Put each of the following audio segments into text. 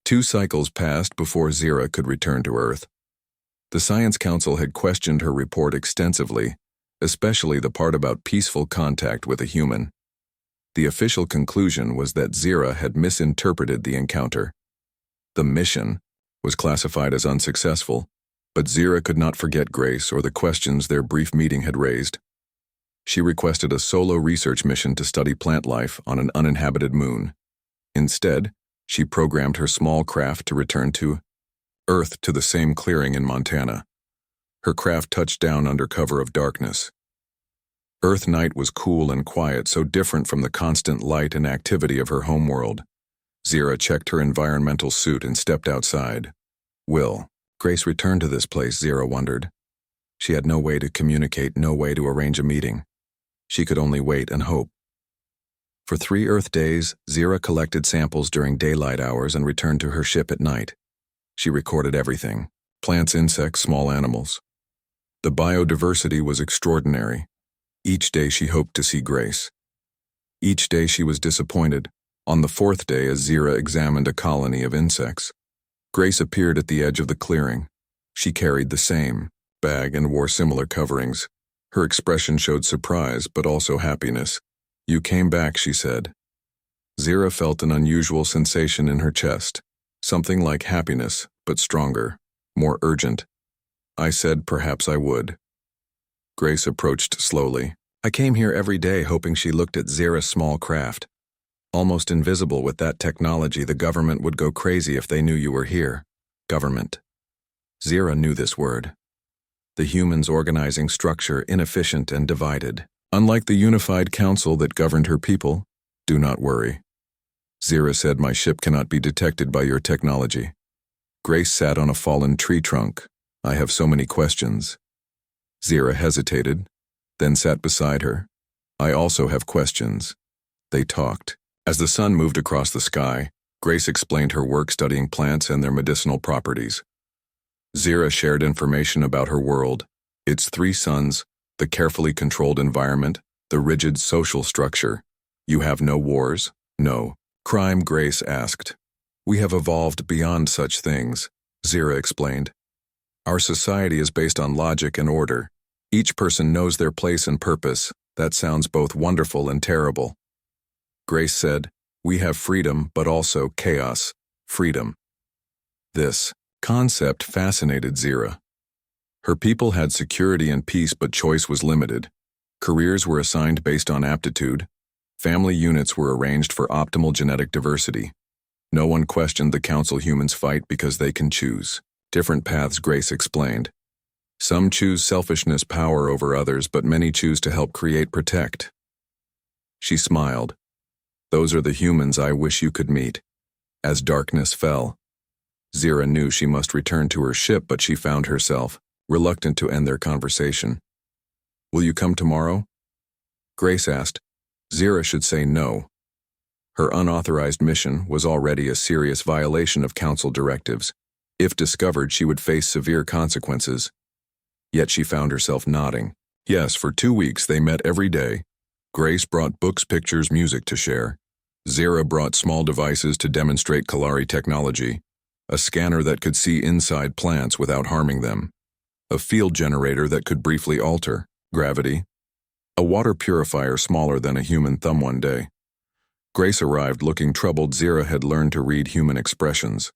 2 cycles passed before Zira could return to Earth. The Science Council had questioned her report extensively, especially the part about peaceful contact with a human. The official conclusion was that Zira had misinterpreted the encounter. The mission was classified as unsuccessful, but Zira could not forget Grace or the questions their brief meeting had raised. She requested a solo research mission to study plant life on an uninhabited moon. Instead, she programmed her small craft to return to Earth to the same clearing in Montana. Her craft touched down under cover of darkness. Earth night was cool and quiet, so different from the constant light and activity of her homeworld. Zira checked her environmental suit and stepped outside. Will Grace return to this place, Zira wondered. She had no way to communicate, no way to arrange a meeting. She could only wait and hope. For 3 Earth days, Zira collected samples during daylight hours and returned to her ship at night. She recorded everything: plants, insects, small animals. The biodiversity was extraordinary. Each day she hoped to see Grace. Each day she was disappointed. On the 4th day, as Zira examined a colony of insects, Grace appeared at the edge of the clearing. She carried the same bag and wore similar coverings. Her expression showed surprise, but also happiness. "You came back," she said. Zira felt an unusual sensation in her chest, something like happiness, but stronger, more urgent. "I said perhaps I would." Grace approached slowly. "I came here every day hoping." She looked at Zira's small craft. "Almost invisible with that technology, the government would go crazy if they knew you were here." Government. Zira knew this word. The humans' organizing structure, inefficient and divided. Unlike the unified council that governed her people. "Do not worry." Zira said, "My ship cannot be detected by your technology." Grace sat on a fallen tree trunk. "I have so many questions." Zira hesitated, then sat beside her. "I also have questions." They talked. As the sun moved across the sky, Grace explained her work studying plants and their medicinal properties. Zira shared information about her world, its 3 suns, the carefully controlled environment, the rigid social structure. "You have no wars?" "No crime," Grace asked. "We have evolved beyond such things," Zira explained. "Our society is based on logic and order. Each person knows their place and purpose." That sounds both wonderful and terrible. Grace said, "We have freedom, but also chaos." Freedom. This concept fascinated Zira. Her people had security and peace, but choice was limited. Careers were assigned based on aptitude. Family units were arranged for optimal genetic diversity. No one questioned the council humans fight because they can choose different paths, Grace explained. Some choose selfishness, power over others, but many choose to help create, protect. She smiled. "Those are the humans I wish you could meet." As darkness fell, Zira knew she must return to her ship, but she found herself reluctant to end their conversation. "Will you come tomorrow?" Grace asked. Zira should say no. Her unauthorized mission was already a serious violation of council directives. If discovered, she would face severe consequences. Yet she found herself nodding. Yes, for 2 weeks they met every day. Grace brought books, pictures, music to share. Zira brought small devices to demonstrate Kalari technology. A scanner that could see inside plants without harming them. A field generator that could briefly alter gravity. A water purifier smaller than a human thumb. One day, Grace arrived looking troubled. Zira had learned to read human expressions.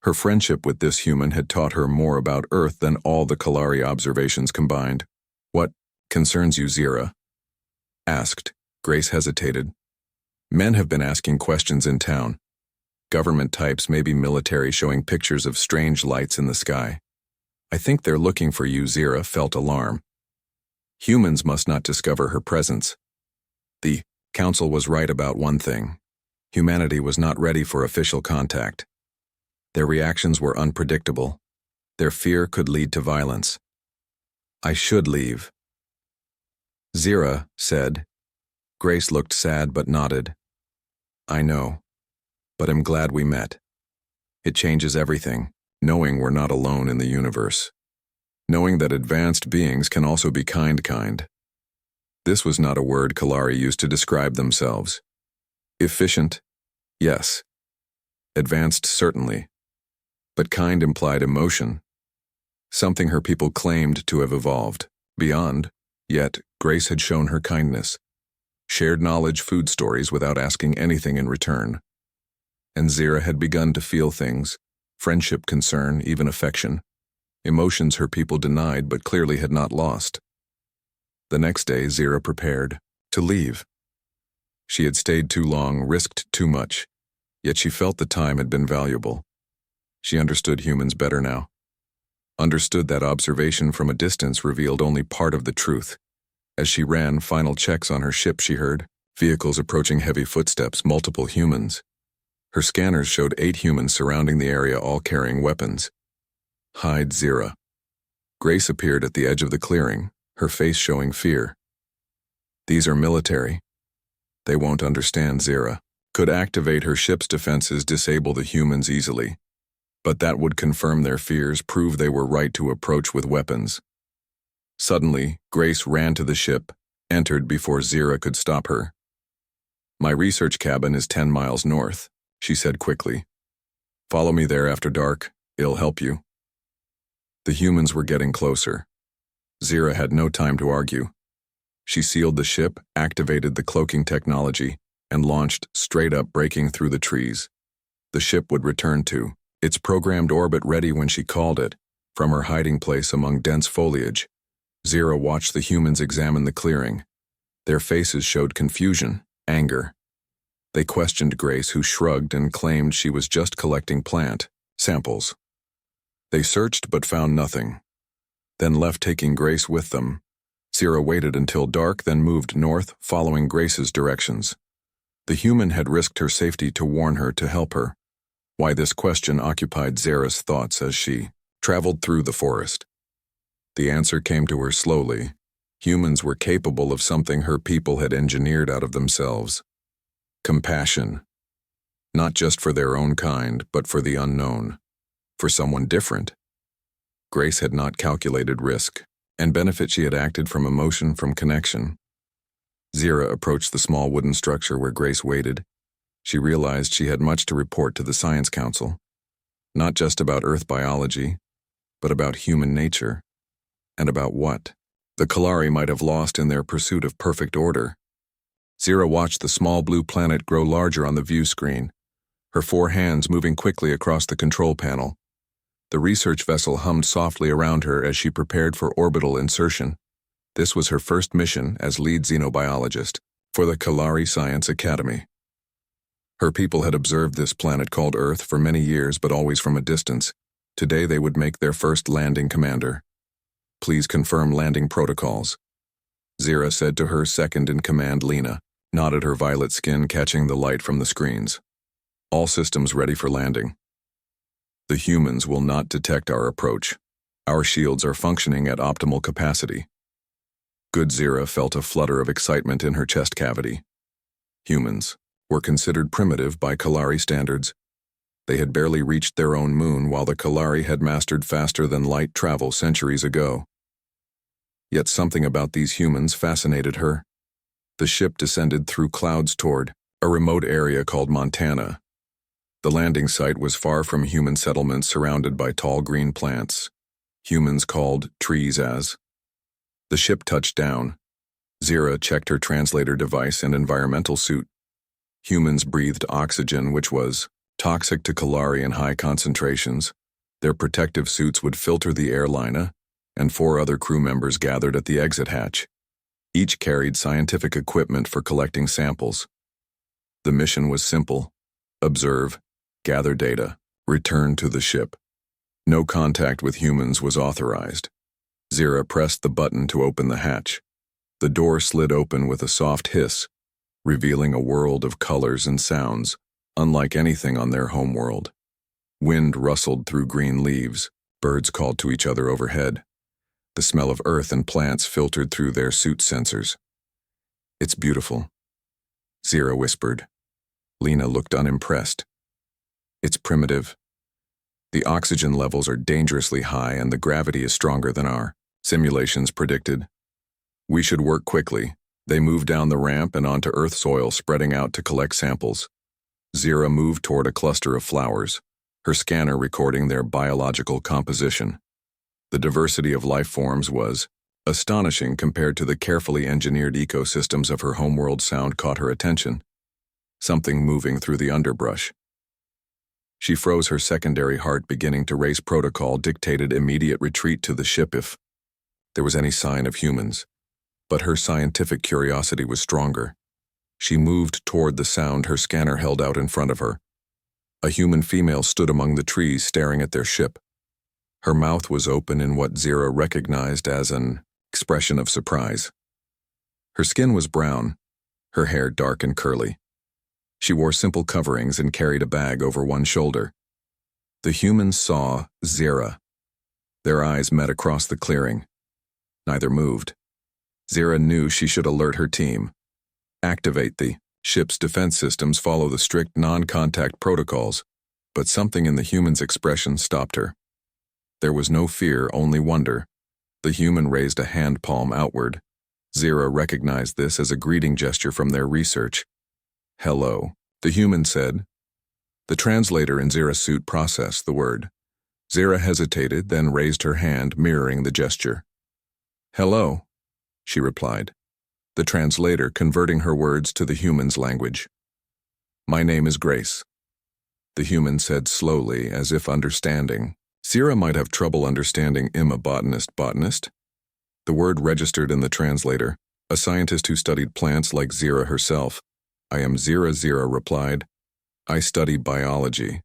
Her friendship with this human had taught her more about Earth than all the Kalari observations combined. "What concerns you?" Zira asked. Grace hesitated. "Men have been asking questions in town. Government types, maybe military, showing pictures of strange lights in the sky. I think they're looking for you." Zira felt alarm. Humans must not discover her presence. The council was right about one thing. Humanity was not ready for official contact. Their reactions were unpredictable. Their fear could lead to violence. "I should leave," Zira said. Grace looked sad but nodded. "I know, but I'm glad we met. It changes everything, knowing we're not alone in the universe. Knowing that advanced beings can also be kind. This was not a word Kalari used to describe themselves. Efficient, yes. Advanced, certainly. But kind implied emotion, something her people claimed to have evolved. Beyond, yet, Grace had shown her kindness. Shared knowledge, food stories without asking anything in return. And Zira had begun to feel things, friendship, concern, even affection. Emotions her people denied but clearly had not lost. The next day, Zira prepared to leave. She had stayed too long, risked too much, yet she felt the time had been valuable. She understood humans better now. Understood that observation from a distance revealed only part of the truth. As she ran final checks on her ship, she heard vehicles approaching, heavy footsteps, multiple humans. Her scanners showed 8 humans surrounding the area, all carrying weapons. Hide Zira. Grace appeared at the edge of the clearing, her face showing fear. These are military. They won't understand. Zira could activate her ship's defenses, disable the humans easily. But that would confirm their fears, prove they were right to approach with weapons. Suddenly, Grace ran to the ship, entered before Zira could stop her. "My research cabin is 10 miles north," she said quickly. "Follow me there after dark. It'll help you." The humans were getting closer. Zira had no time to argue. She sealed the ship, activated the cloaking technology, and launched straight up, breaking through the trees. The ship would return to its programmed orbit, ready when she called it. From her hiding place among dense foliage, Zira watched the humans examine the clearing. Their faces showed confusion, anger. They questioned Grace, who shrugged and claimed she was just collecting plant samples. They searched but found nothing, then left, taking Grace with them. Zira waited until dark, then moved north, following Grace's directions. The human had risked her safety to warn her, to help her. Why? This question occupied Zira's thoughts as she traveled through the forest. The answer came to her slowly. Humans were capable of something her people had engineered out of themselves. Compassion. Not just for their own kind, but for the unknown. For someone different. Grace had not calculated risk and benefit. She had acted from emotion, from connection. Zira approached the small wooden structure where Grace waited. She realized she had much to report to the Science Council. Not just about Earth biology, but about human nature. And about what the Kalari might have lost in their pursuit of perfect order. Zira watched the small blue planet grow larger on the view screen, her 4 hands moving quickly across the control panel. The research vessel hummed softly around her as she prepared for orbital insertion. This was her first mission as lead xenobiologist for the Kalari Science Academy. Her people had observed this planet called Earth for many years, but always from a distance. Today they would make their first landing. "Commander, please confirm landing protocols," Zira said to her second-in-command, Lena, nodded, her violet skin catching the light from the screens. "All systems ready for landing. The humans will not detect our approach. Our shields are functioning at optimal capacity." Good. Zira felt a flutter of excitement in her chest cavity. Humans were considered primitive by Kalari standards. They had barely reached their own moon, while the Kalari had mastered faster-than-light travel centuries ago. Yet something about these humans fascinated her. The ship descended through clouds toward a remote area called Montana. The landing site was far from human settlements, surrounded by tall green plants. Humans called trees. As the ship touched down, Zira checked her translator device and environmental suit. Humans breathed oxygen, which was toxic to Kalari in high concentrations. Their protective suits would filter the airliner, and 4 other crew members gathered at the exit hatch. Each carried scientific equipment for collecting samples. The mission was simple: observe, gather data, return to the ship. No contact with humans was authorized. Zira pressed the button to open the hatch. The door slid open with a soft hiss, revealing a world of colors and sounds, unlike anything on their homeworld. Wind rustled through green leaves, birds called to each other overhead. The smell of earth and plants filtered through their suit sensors. "It's beautiful," Zira whispered. Lena looked unimpressed. "It's primitive. The oxygen levels are dangerously high and the gravity is stronger than our simulations predicted. We should work quickly." They moved down the ramp and onto Earth soil, spreading out to collect samples. Zira moved toward a cluster of flowers, her scanner recording their biological composition. The diversity of life forms was astonishing compared to the carefully engineered ecosystems of her homeworld. Sound caught her attention, something moving through the underbrush. She froze, her secondary heart beginning to race. Protocol dictated immediate retreat to the ship if there was any sign of humans, but her scientific curiosity was stronger. She moved toward the sound, her scanner held out in front of her. A human female stood among the trees staring at their ship. Her mouth was open in what Zira recognized as an expression of surprise. Her skin was brown, her hair dark and curly. She wore simple coverings and carried a bag over one shoulder. The humans saw Zira. Their eyes met across the clearing. Neither moved. Zira knew she should alert her team. Activate the ship's defense systems, follow the strict non-contact protocols, but something in the human's expression stopped her. There was no fear, only wonder. The human raised a hand palm outward. Zira recognized this as a greeting gesture from their research. Hello, the human said. The translator in Zira's suit processed the word. Zira hesitated, then raised her hand, mirroring the gesture. Hello, she replied, the translator converting her words to the human's language. My name is Grace, the human said slowly, as if understanding. Zira might have trouble understanding botanist. The word registered in the translator, a scientist who studied plants like Zira herself. I am Zira. Zira replied. I study biology.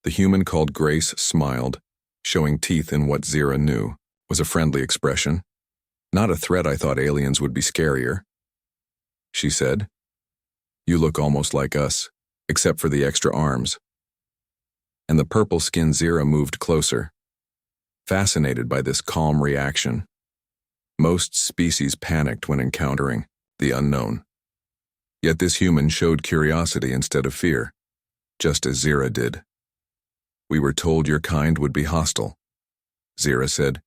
The human called Grace smiled, showing teeth in what Zira knew was a friendly expression. Not a threat. I thought aliens would be scarier, she said. You look almost like us, except for the extra arms. And the purple skin. Zira moved closer, fascinated by this calm reaction. Most species panicked when encountering the unknown. Yet this human showed curiosity instead of fear, just as Zira did. We were told your kind would be hostile, Zira said.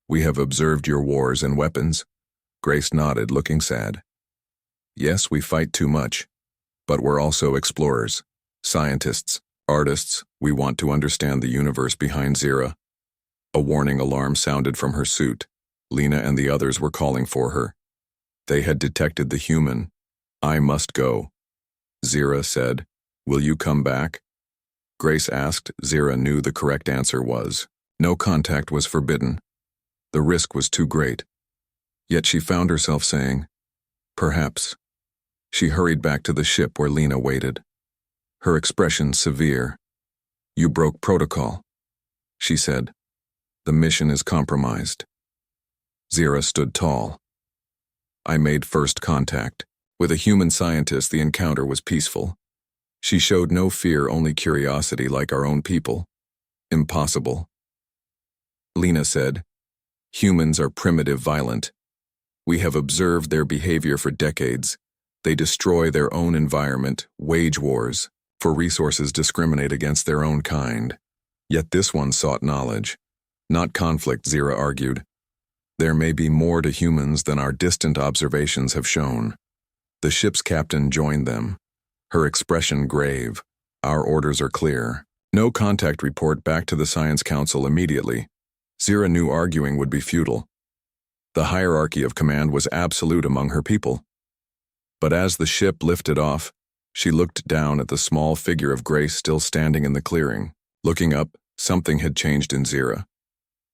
We have observed your wars and weapons. Grace nodded, looking sad. Yes, we fight too much, but we're also explorers, scientists, artists. We want to understand the universe behind Zira. A warning alarm sounded from her suit. Lena and the others were calling for her. They had detected the human. I must go, Zira said. Will you come back? Grace asked. Zira knew the correct answer was no. Contact was forbidden. The risk was too great. Yet she found herself saying, perhaps. She hurried back to the ship where Lena waited, her expression severe. You broke protocol, she said. The mission is compromised. Zira stood tall. I made first contact. With a human scientist, the encounter was peaceful. She showed no fear, only curiosity, like our own people. Impossible, Lena said. Humans are primitive, violent. We have observed their behavior for decades. They destroy their own environment, wage wars for resources, discriminate against their own kind. Yet this one sought knowledge, not conflict, Zira argued. There may be more to humans than our distant observations have shown. The ship's captain joined them, her expression grave. Our orders are clear. No contact. Report back to the Science Council immediately. Zira knew arguing would be futile. The hierarchy of command was absolute among her people. But as the ship lifted off, she looked down at the small figure of Grace still standing in the clearing. Looking up, something had changed in Zira.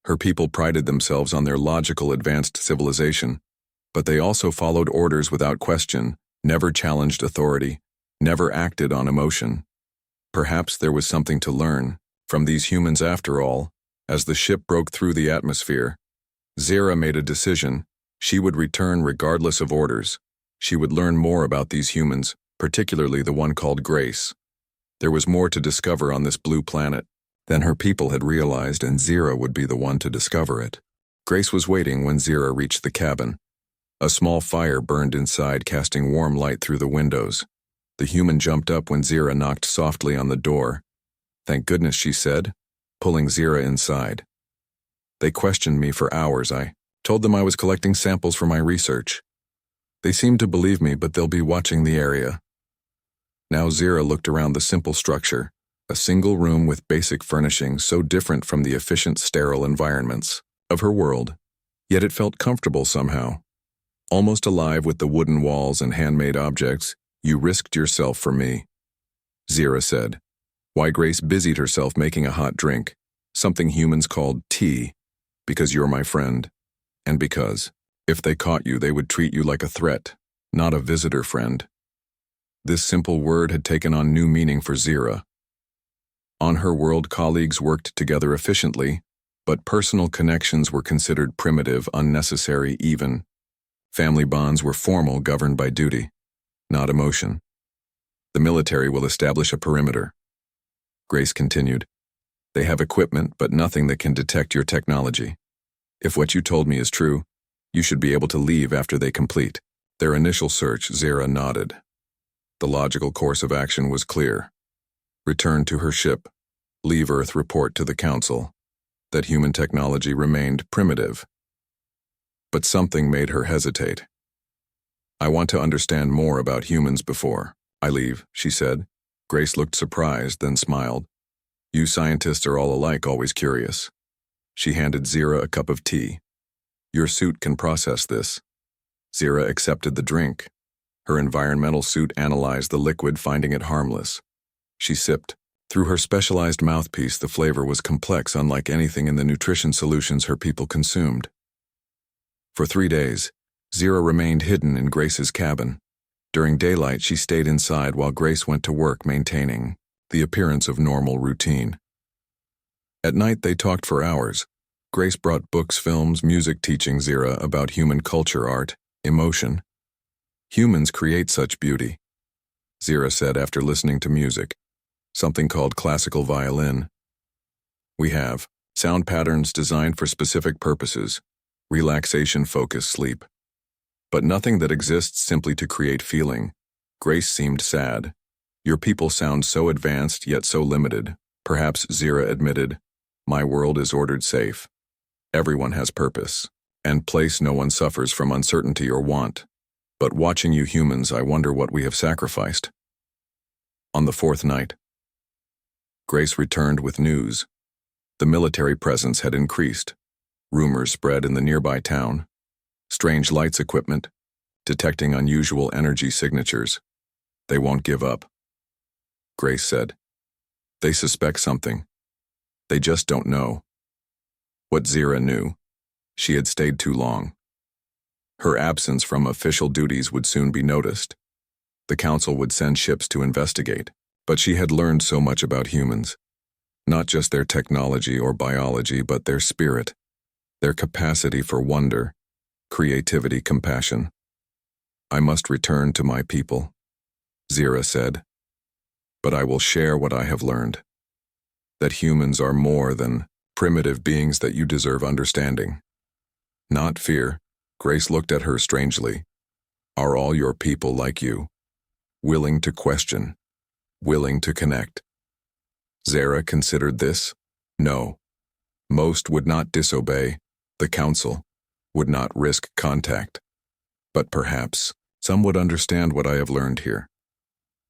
Her people prided themselves on their logical, advanced civilization, but they also followed orders without question, never challenged authority, never acted on emotion. Perhaps there was something to learn from these humans after all. As the ship broke through the atmosphere, Zira made a decision. She would return regardless of orders. She would learn more about these humans, particularly the one called Grace. There was more to discover on this blue planet than her people had realized, and Zira would be the one to discover it. Grace was waiting when Zira reached the cabin. A small fire burned inside, casting warm light through the windows. The human jumped up when Zira knocked softly on the door. Thank goodness, she said, pulling Zira inside. They questioned me for hours. I told them I was collecting samples for my research. They seemed to believe me, but they'll be watching the area. Now Zira looked around the simple structure, a single room with basic furnishings so different from the efficient, sterile environments of her world. Yet it felt comfortable somehow. Almost alive with the wooden walls and handmade objects, "You risked yourself for me," Zira said. Why Grace busied herself making a hot drink, something humans called tea, because you're my friend, and because, if they caught you, they would treat you like a threat, not a visitor friend. This simple word had taken on new meaning for Zira. On her world, colleagues worked together efficiently, but personal connections were considered primitive, unnecessary even. Family bonds were formal, governed by duty, not emotion. The military will establish a perimeter. Grace continued. They have equipment, but nothing that can detect your technology. If what you told me is true, you should be able to leave after they complete their initial search. Zira nodded. The logical course of action was clear. Return to her ship, leave Earth, report to the Council that human technology remained primitive. But something made her hesitate. I want to understand more about humans before I leave, she said. Grace looked surprised, then smiled. You scientists are all alike, always curious. She handed Zira a cup of tea. Your suit can process this. Zira accepted the drink. Her environmental suit analyzed the liquid, finding it harmless. She sipped. Through her specialized mouthpiece, the flavor was complex, unlike anything in the nutrition solutions her people consumed. For 3 days, Zira remained hidden in Grace's cabin. During daylight, she stayed inside while Grace went to work, maintaining the appearance of normal routine. At night, they talked for hours. Grace brought books, films, music, teaching Zira about human culture, art, emotion. Humans create such beauty, Zira said after listening to music, something called classical violin. We have sound patterns designed for specific purposes, relaxation, focus, sleep. But nothing that exists simply to create feeling. Grace seemed sad. Your people sound so advanced yet so limited. Perhaps, Zira admitted, my world is ordered safe. Everyone has purpose and place. No one suffers from uncertainty or want. But watching you humans, I wonder what we have sacrificed. On the 4th night, Grace returned with news. The military presence had increased. Rumors spread in the nearby town. Strange lights equipment, detecting unusual energy signatures. They won't give up, Grace said. They suspect something. They just don't know. What Zira knew. She had stayed too long. Her absence from official duties would soon be noticed. The Council would send ships to investigate, but she had learned so much about humans. Not just their technology or biology, but their spirit, their capacity for wonder, creativity, compassion. I must return to my people, Zira said. But I will share what I have learned. That humans are more than primitive beings, that you deserve understanding. Not fear. Grace looked at her strangely. Are all your people like you? Willing to question? Willing to connect? Zira considered this. No. Most would not disobey. The Council would not risk contact. But perhaps some would understand what I have learned here.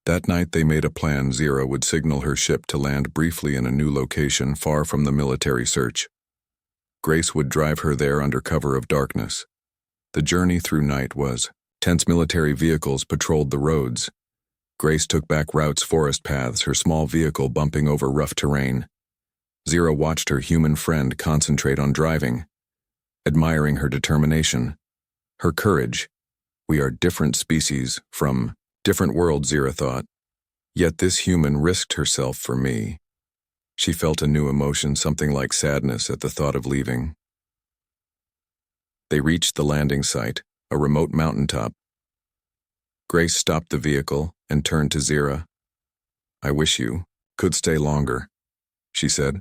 That night they made a plan. Zira would signal her ship to land briefly in a new location far from the military search. Grace would drive her there under cover of darkness. The journey through night was tense. Military vehicles patrolled the roads. Grace took back routes, forest paths, her small vehicle bumping over rough terrain. Zira watched her human friend concentrate on driving, admiring her determination, her courage. We are different species, from different worlds, Zira thought. Yet this human risked herself for me. She felt a new emotion, something like sadness at the thought of leaving. They reached the landing site, a remote mountaintop. Grace stopped the vehicle and turned to Zira. I wish you could stay longer, she said.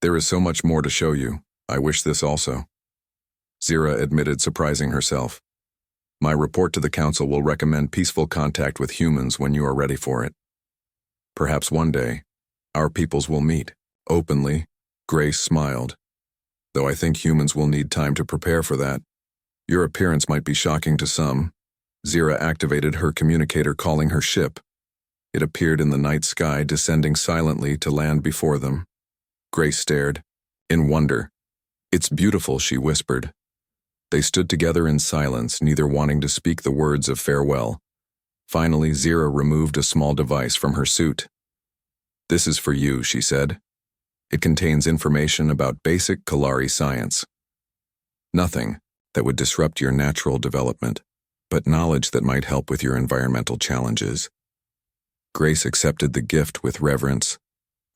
There is so much more to show you. I wish this also. Zira admitted, surprising herself. My report to the Council will recommend peaceful contact with humans when you are ready for it. Perhaps one day, our peoples will meet. Openly, Grace smiled. Though I think humans will need time to prepare for that. Your appearance might be shocking to some. Zira activated her communicator, calling her ship. It appeared in the night sky, descending silently to land before them. Grace stared, in wonder. "It's beautiful," she whispered. They stood together in silence, neither wanting to speak the words of farewell. Finally, Zira removed a small device from her suit. "This is for you," she said. "It contains information about basic Kalari science. Nothing that would disrupt your natural development, but knowledge that might help with your environmental challenges." Grace accepted the gift with reverence.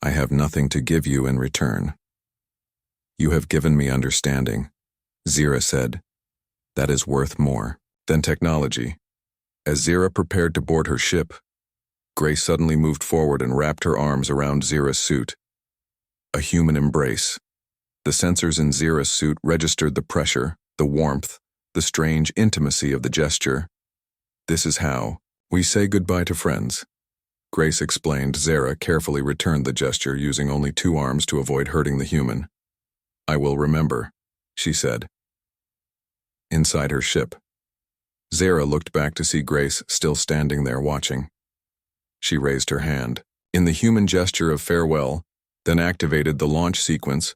"I have nothing to give you in return." "You have given me understanding," Zira said. "That is worth more than technology." As Zira prepared to board her ship, Grace suddenly moved forward and wrapped her arms around Zira's suit. A human embrace. The sensors in Zira's suit registered the pressure, the warmth, the strange intimacy of the gesture. "This is how we say goodbye to friends," Grace explained. Zira carefully returned the gesture, using only 2 arms to avoid hurting the human. "I will remember," she said. Inside her ship, Zira looked back to see Grace still standing there watching. She raised her hand in the human gesture of farewell, then activated the launch sequence.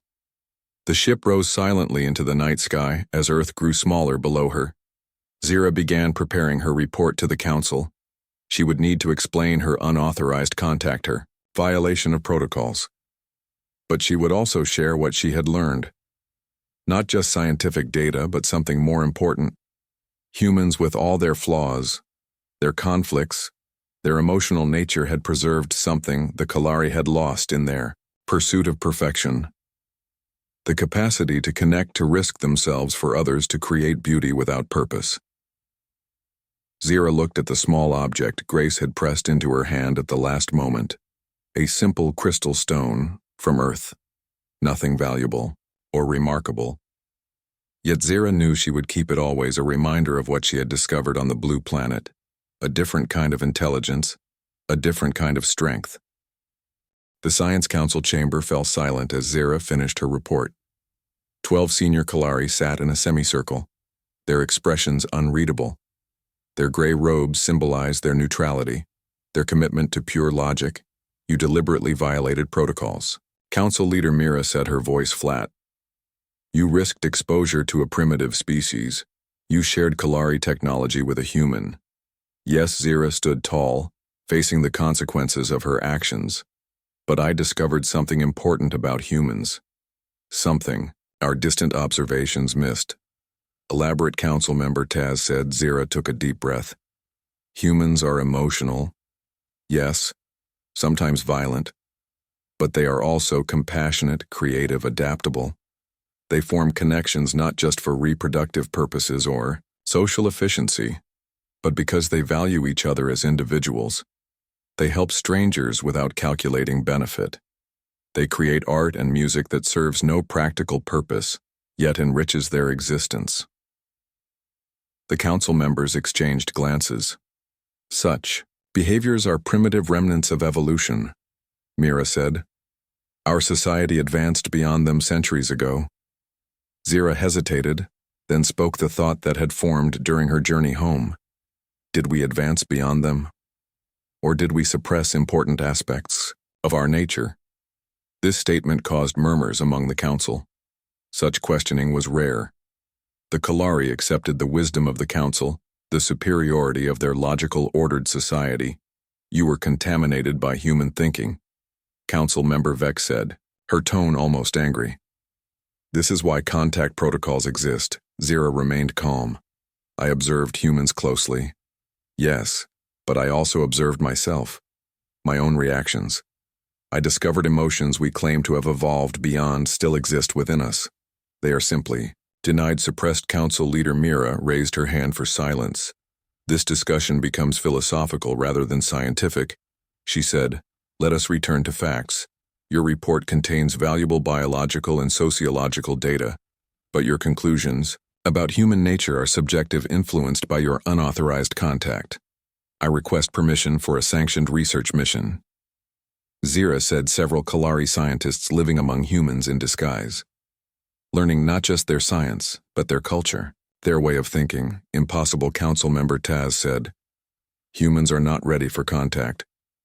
The ship rose silently into the night sky as Earth grew smaller below her. Zira began preparing her report to the Council. She would need to explain her unauthorized contact, her violation of protocols. But she would also share what she had learned. Not just scientific data, but something more important. Humans, with all their flaws, their conflicts, their emotional nature, had preserved something the Kalari had lost in their pursuit of perfection. The capacity to connect, to risk themselves for others, to create beauty without purpose. Zira looked at the small object Grace had pressed into her hand at the last moment. A simple crystal stone from Earth. Nothing valuable or remarkable. Yet Zira knew she would keep it always, a reminder of what she had discovered on the blue planet. A different kind of intelligence, a different kind of strength. The Science Council chamber fell silent as Zira finished her report. 12 senior Kalari sat in a semicircle, their expressions unreadable. Their gray robes symbolized their neutrality, their commitment to pure logic. "You deliberately violated protocols." Council leader Mira said, her voice flat. "You risked exposure to a primitive species. You shared Kalari technology with a human." Yes, Zira stood tall, facing the consequences of her actions. "But I discovered something important about humans. Something our distant observations missed." Elaborate Council member Taz said. Zira took a deep breath. "Humans are emotional. Yes, sometimes violent. But they are also compassionate, creative, adaptable. They form connections not just for reproductive purposes or social efficiency, but because they value each other as individuals. They help strangers without calculating benefit. They create art and music that serves no practical purpose, yet enriches their existence." The Council members exchanged glances. "Such behaviors are primitive remnants of evolution," Mira said. "Our society advanced beyond them centuries ago." Zira hesitated, then spoke the thought that had formed during her journey home. Did we advance beyond them? Or did we suppress important aspects of our nature? This statement caused murmurs among the Council. Such questioning was rare. The Kalari accepted the wisdom of the Council, the superiority of their logical, ordered society. "You were contaminated by human thinking," Council member Vex said, her tone almost angry. "This is why contact protocols exist." Zira remained calm. "I observed humans closely. Yes, but I also observed myself, my own reactions. I discovered emotions we claim to have evolved beyond still exist within us. They are simply denied." Suppressed Council leader Mira raised her hand for silence. "This discussion becomes philosophical rather than scientific," she said. "Let us return to facts. Your report contains valuable biological and sociological data, but your conclusions about human nature are subjective, influenced by your unauthorized contact. I request permission for a sanctioned research mission." Zira said, several Kalari scientists living among humans in disguise. Learning not just their science, but their culture, their way of thinking. Impossible, Council member Taz said. "Humans are not ready for contact.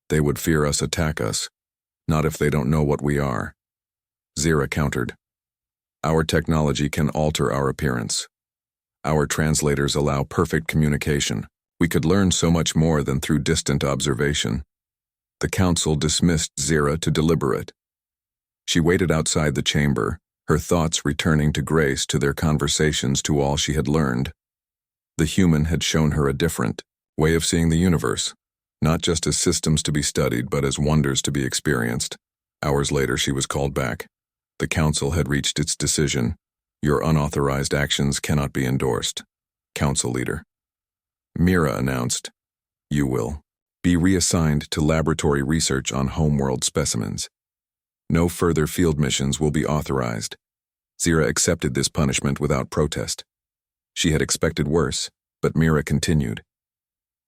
They would fear us, attack us. Not if they don't know what we are. Zira countered. Our technology can alter our appearance. Our translators allow perfect communication. We could learn so much more than through distant observation. The council dismissed Zira to deliberate. She waited outside the chamber, her thoughts returning to Grace, to their conversations, to all she had learned. The human had shown her a different way of seeing the universe, not just as systems to be studied, but as wonders to be experienced. Hours later, she was called back. The council had reached its decision. Your unauthorized actions cannot be endorsed. Council leader. Mira announced, you will be reassigned to laboratory research on homeworld specimens. No further field missions will be authorized. Zira accepted this punishment without protest. She had expected worse, but Mira continued.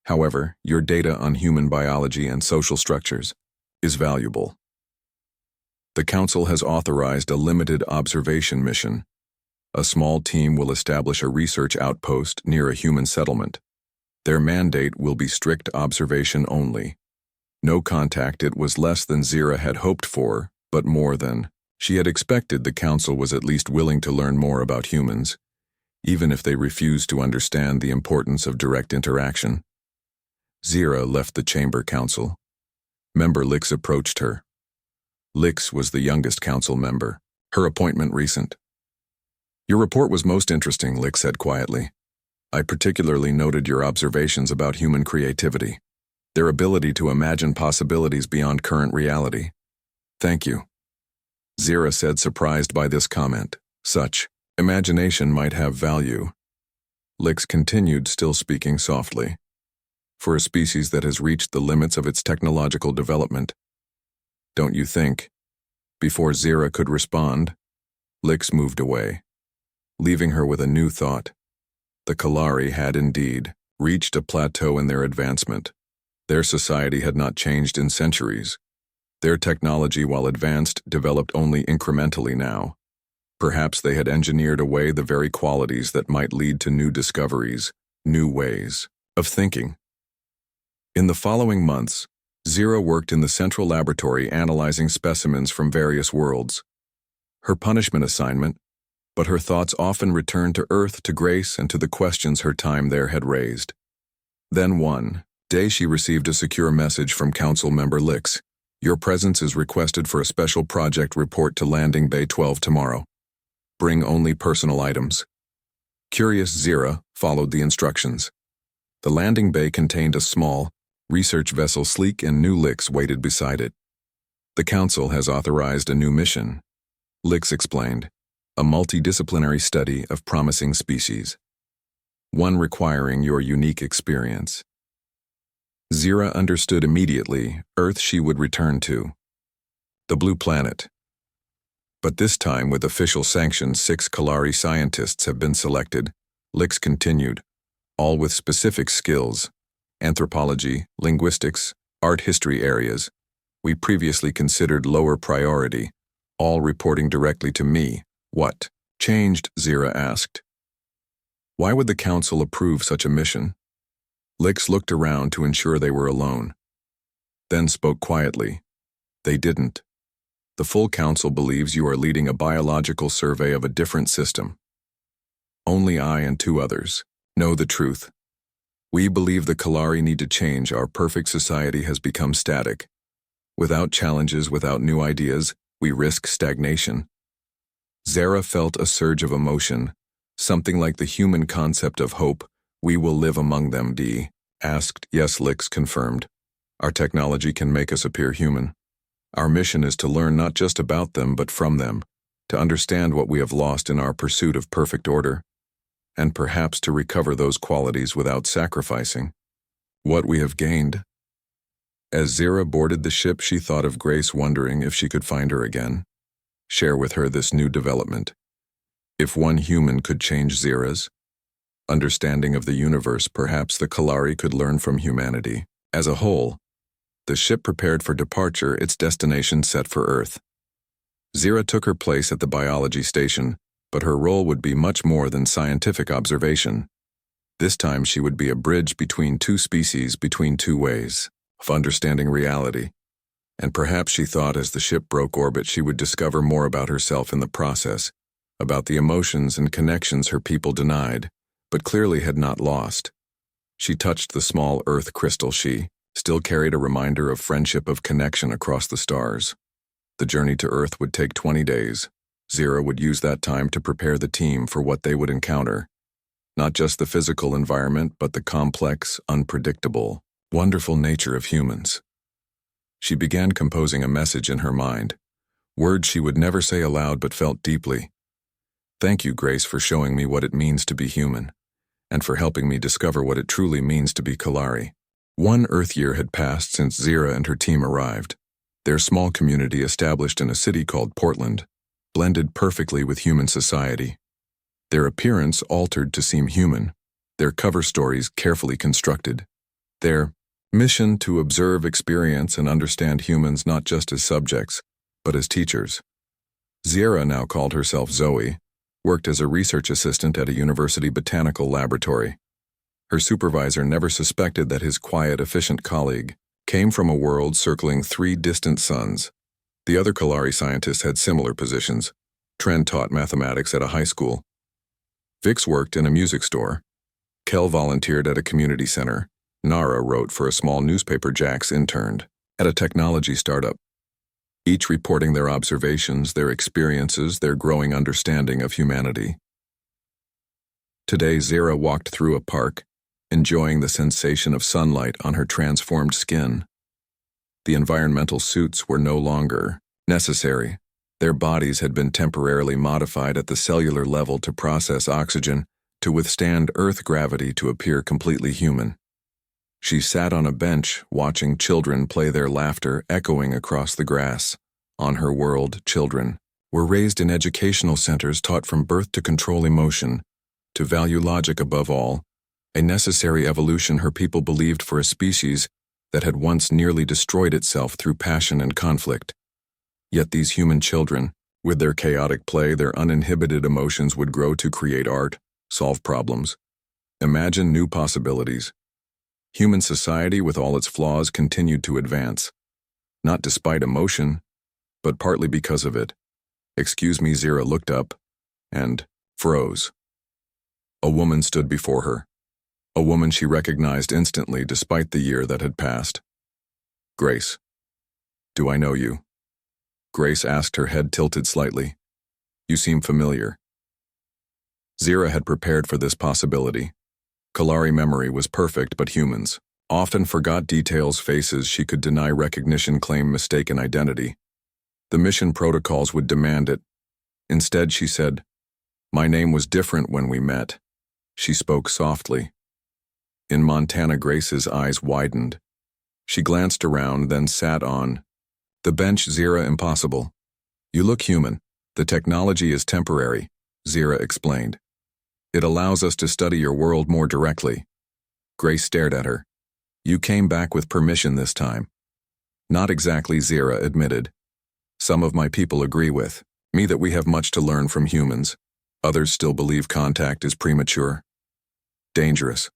However, your data on human biology and social structures is valuable. The Council has authorized a limited observation mission. A small team will establish a research outpost near a human settlement. Their mandate will be strict observation only. No contact. It was less than Zira had hoped for, but more than she had expected. The Council was at least willing to learn more about humans, even if they refused to understand the importance of direct interaction. Zira left the chamber council. Member Lix approached her. Lix was the youngest council member, her appointment recent. Your report was most interesting, Lix said quietly. I particularly noted your observations about human creativity, their ability to imagine possibilities beyond current reality. Thank you. Zira said, surprised by this comment. Such imagination might have value. Lix continued, still speaking softly. For a species that has reached the limits of its technological development. Don't you think? Before Zira could respond, Lix moved away, leaving her with a new thought. The Kalari had indeed reached a plateau in their advancement. Their society had not changed in centuries. Their technology, while advanced, developed only incrementally now. Perhaps they had engineered away the very qualities that might lead to new discoveries, new ways of thinking. In the following months, Zira worked in the central laboratory analyzing specimens from various worlds. Her punishment assignment, but her thoughts often returned to Earth, to Grace, and to the questions her time there had raised. Then one day she received a secure message from Council member Lix. Your presence is requested for a special project report to Landing Bay 12 tomorrow. Bring only personal items. Curious Zira followed the instructions. The landing bay contained a small research vessel. Sleek and new. Lix waited beside it. The Council has authorized a new mission, Lix explained, a multidisciplinary study of promising species. One requiring your unique experience. Zira understood immediately. Earth she would return to. The blue planet. But this time, with official sanction, 6 Kalari scientists have been selected, Lix continued, all with specific skills. Anthropology, linguistics, art history areas we previously considered lower priority, all reporting directly to me. What changed? Zira asked. Why would the Council approve such a mission? Lix looked around to ensure they were alone, then spoke quietly. They didn't. The full Council believes you are leading a biological survey of a different system. Only I and 2 others know the truth. We believe the Kalari need to change. Our perfect society has become static. Without challenges, without new ideas, we risk stagnation. Zira felt a surge of emotion, something like the human concept of hope. We will live among them, D asked. Yes, Lix confirmed. Our technology can make us appear human. Our mission is to learn not just about them but from them, to understand what we have lost in our pursuit of perfect order, and perhaps to recover those qualities without sacrificing what we have gained. As Zira boarded the ship, she thought of Grace, wondering if she could find her again, share with her this new development. If one human could change Zira's understanding of the universe, perhaps the Kalari could learn from humanity. As a whole, the ship prepared for departure, its destination set for Earth. Zira took her place at the biology station, but her role would be much more than scientific observation. This time she would be a bridge between 2 species, between 2 ways of understanding reality. And perhaps she thought as the ship broke orbit she would discover more about herself in the process, about the emotions and connections her people denied, but clearly had not lost. She touched the small Earth crystal she still carried a reminder of friendship, of connection across the stars. The journey to Earth would take 20 days. Zira would use that time to prepare the team for what they would encounter. Not just the physical environment, but the complex, unpredictable, wonderful nature of humans. She began composing a message in her mind, words she would never say aloud but felt deeply. Thank you, Grace, for showing me what it means to be human, and for helping me discover what it truly means to be Kalari. 1 Earth year had passed since Zira and her team arrived. Their small community, established in a city called Portland, blended perfectly with human society. Their appearance altered to seem human, their cover stories carefully constructed. Their mission to observe, experience, and understand humans not just as subjects, but as teachers. Zira, now called herself Zoe, worked as a research assistant at a university botanical laboratory. Her supervisor never suspected that his quiet, efficient colleague came from a world circling 3 distant suns. The other Kalari scientists had similar positions. Trent taught mathematics at a high school. Vix worked in a music store. Kel volunteered at a community center. Nara wrote for a small newspaper. Jax interned at a technology startup, each reporting their observations, their experiences, their growing understanding of humanity. Today, Zira walked through a park, enjoying the sensation of sunlight on her transformed skin. The environmental suits were no longer necessary. Their bodies had been temporarily modified at the cellular level to process oxygen, to withstand Earth gravity, to appear completely human. She sat on a bench, watching children play, their laughter echoing across the grass. On her world, children were raised in educational centers, taught from birth to control emotion, to value logic above all, a necessary evolution her people believed for a species that had once nearly destroyed itself through passion and conflict. Yet these human children, with their chaotic play, their uninhibited emotions, would grow to create art, solve problems, imagine new possibilities. Human society, with all its flaws, continued to advance. Not despite emotion, but partly because of it. "Excuse me," Zira looked up and froze. A woman stood before her. A woman she recognized instantly despite the year that had passed. "Grace, do I know you?" Grace asked, her head tilted slightly. "You seem familiar." Zira had prepared for this possibility. Kalari memory was perfect, but humans often forgot details, faces she could deny recognition, claim mistaken identity. The mission protocols would demand it. Instead, she said, "My name was different when we met." She spoke softly. In Montana, Grace's eyes widened. She glanced around, then sat on the bench. "Zira, impossible. You look human. The technology is temporary," Zira explained. "It allows us to study your world more directly." Grace stared at her. "You came back with permission this time." "Not exactly," Zira admitted. "Some of my people agree with me that we have much to learn from humans. Others still believe contact is premature. Dangerous."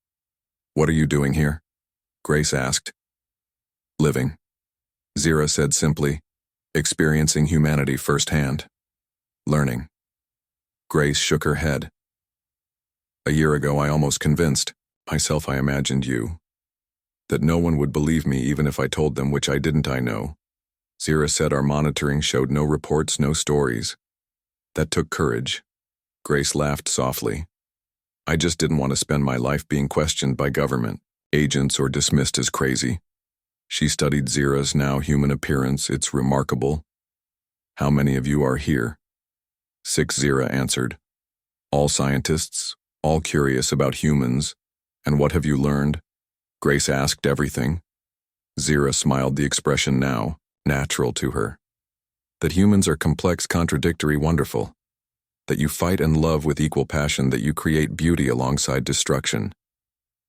"What are you doing here?" Grace asked. "Living," Zira said simply. "Experiencing humanity firsthand. Learning." Grace shook her head. "A year ago, I almost convinced myself I imagined you. That no one would believe me even if I told them, which I didn't, I know." Zira said, "Our monitoring showed no reports, no stories. That took courage." Grace laughed softly. "I just didn't want to spend my life being questioned by government agents or dismissed as crazy." She studied Zira's now human appearance. "It's remarkable. How many of you are here?" 6, Zira answered. "All scientists, all curious about humans. And what have you learned?" Grace asked. "Everything." Zira smiled, the expression now natural to her. "That humans are complex, contradictory, wonderful. That you fight and love with equal passion, that you create beauty alongside destruction.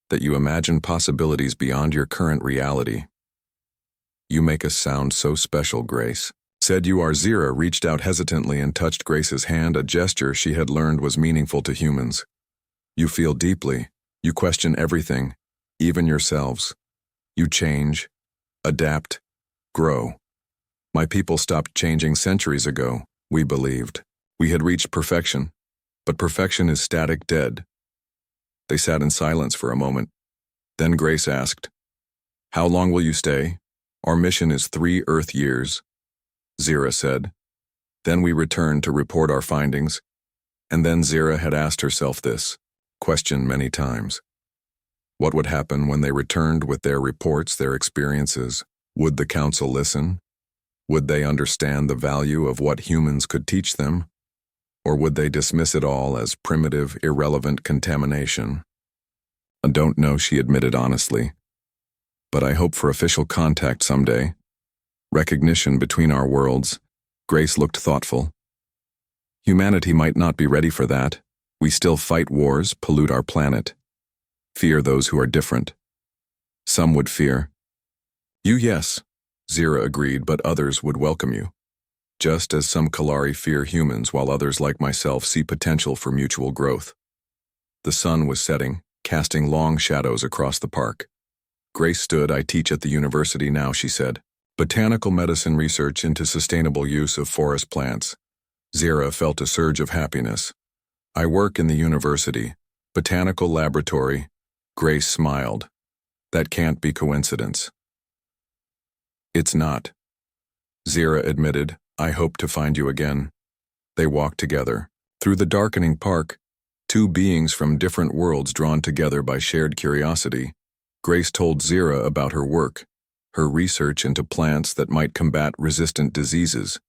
That you imagine possibilities beyond your current reality. You make us sound so special, Grace." "Said you are." Zira reached out hesitantly and touched Grace's hand, a gesture she had learned was meaningful to humans. "You feel deeply. You question everything, even yourselves. You change. adapt, grow. My people stopped changing centuries ago, we believed. We had reached perfection, but perfection is static dead. They sat in silence for a moment. Then Grace asked, "How long will you stay? Our mission is 3 Earth years," Zira said. Then we returned to report our findings, and then Zira had asked herself this question many times. What would happen when they returned with their reports, their experiences? Would the council listen? Would they understand the value of what humans could teach them? Or would they dismiss it all as primitive, irrelevant contamination? I don't know, she admitted honestly. But I hope for official contact someday. Recognition between our worlds. Grace looked thoughtful. Humanity might not be ready for that. We still fight wars, pollute our planet. Fear those who are different. Some would fear. You, yes, Zira agreed, but others would welcome you. Just as some Kalari fear humans while others like myself see potential for mutual growth. The sun was setting, casting long shadows across the park. Grace stood. I teach at the university now, she said. Botanical medicine research into sustainable use of forest plants. Zira felt a surge of happiness. I work in the university, botanical laboratory. Grace smiled. That can't be coincidence. It's not. Zira admitted. I hope to find you again. They walked together. Through the darkening park, 2 beings from different worlds drawn together by shared curiosity. Grace told Zira about her work, her research into plants that might combat resistant diseases.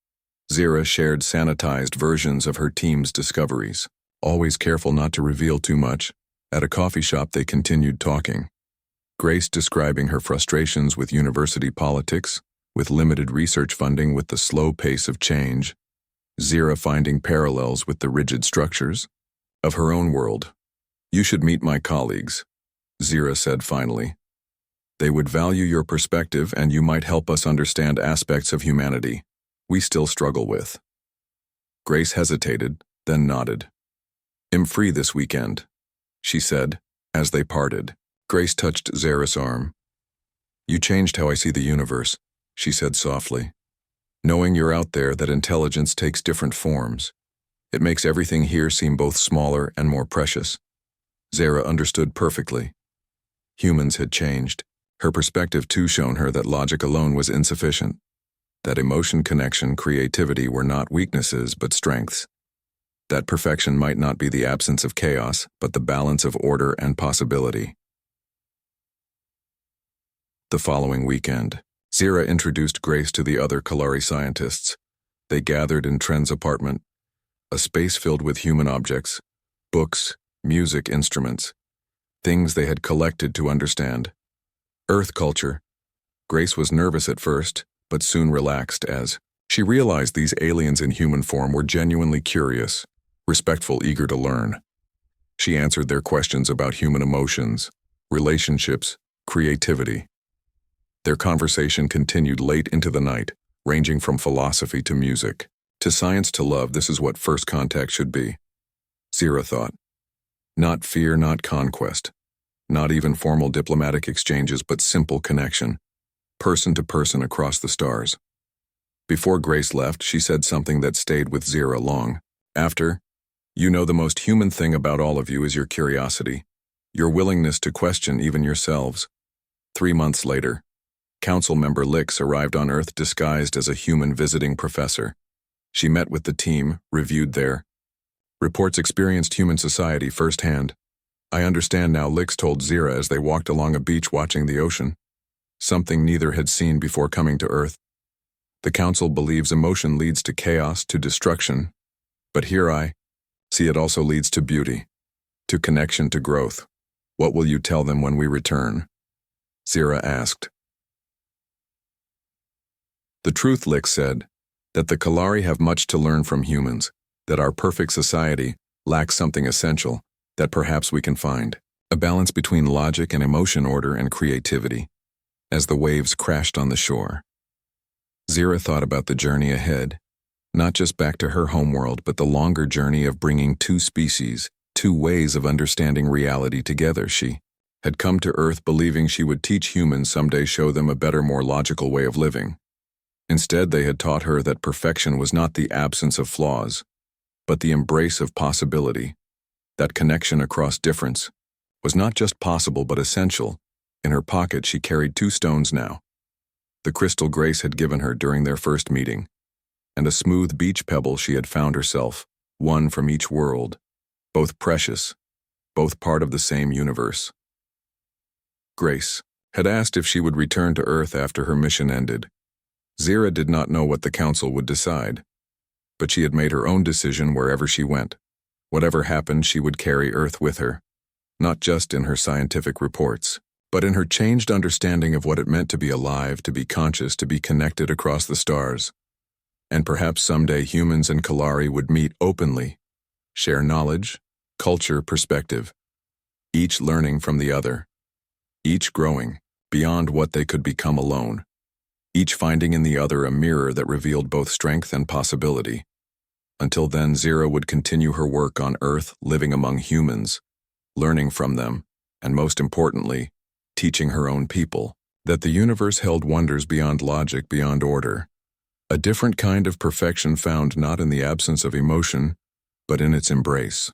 Zira shared sanitized versions of her team's discoveries. Always careful not to reveal too much, at a coffee shop they continued talking. Grace describing her frustrations with university politics, with limited research funding, with the slow pace of change. Zira finding parallels with the rigid structures of her own world. You should meet my colleagues, Zira said finally. They would value your perspective and you might help us understand aspects of humanity we still struggle with. Grace hesitated, then nodded. I'm free this weekend, she said, as they parted. Grace touched Zira's arm. You changed how I see the universe, she said softly. Knowing you're out there, that intelligence takes different forms. It makes everything here seem both smaller and more precious. Zira understood perfectly. Humans had changed. Her perspective too shown her that logic alone was insufficient. That emotion, connection, creativity were not weaknesses but strengths. That perfection might not be the absence of chaos, but the balance of order and possibility. The following weekend, Zira introduced Grace to the other Kalari scientists. They gathered in Tren's apartment, a space filled with human objects, books, music, instruments, things they had collected to understand. Earth culture. Grace was nervous at first, but soon relaxed as she realized these aliens in human form were genuinely curious, respectful, eager to learn. She answered their questions about human emotions, relationships, creativity. Their conversation continued late into the night, ranging from philosophy to music, to science to love. This is what first contact should be, Zira thought. Not fear, not conquest, not even formal diplomatic exchanges, but simple connection, person to person across the stars. Before Grace left, she said something that stayed with Zira long. After, you know, the most human thing about all of you is your curiosity, your willingness to question even yourselves. 3 months later, Council member Lix arrived on Earth disguised as a human visiting professor. She met with the team, reviewed their reports, experienced human society firsthand. I understand now, Lix told Zira as they walked along a beach watching the ocean. Something neither had seen before coming to Earth. The Council believes emotion leads to chaos, to destruction. But here I see it also leads to beauty, to connection, to growth. What will you tell them when we return? Zira asked. The truth, Lix said, that the Kalari have much to learn from humans, that our perfect society lacks something essential that perhaps we can find, a balance between logic and emotion, order and creativity. As the waves crashed on the shore, Zira thought about the journey ahead, not just back to her homeworld, but the longer journey of bringing 2 species, 2 ways of understanding reality together. She had come to Earth believing she would teach humans someday, show them a better, more logical way of living. Instead, they had taught her that perfection was not the absence of flaws, but the embrace of possibility. That connection across difference was not just possible but essential. In her pocket she carried 2 stones now. The crystal Grace had given her during their first meeting, and a smooth beach pebble she had found herself, one from each world, both precious, both part of the same universe. Grace had asked if she would return to Earth after her mission ended. Zira did not know what the council would decide, but she had made her own decision wherever she went. Whatever happened, she would carry Earth with her, not just in her scientific reports, but in her changed understanding of what it meant to be alive, to be conscious, to be connected across the stars. And perhaps someday humans and Kalari would meet openly, share knowledge, culture, perspective, each learning from the other, each growing beyond what they could become alone, each finding in the other a mirror that revealed both strength and possibility. Until then, Zira would continue her work on Earth, living among humans, learning from them, and most importantly, teaching her own people that the universe held wonders beyond logic, beyond order, a different kind of perfection found not in the absence of emotion, but in its embrace.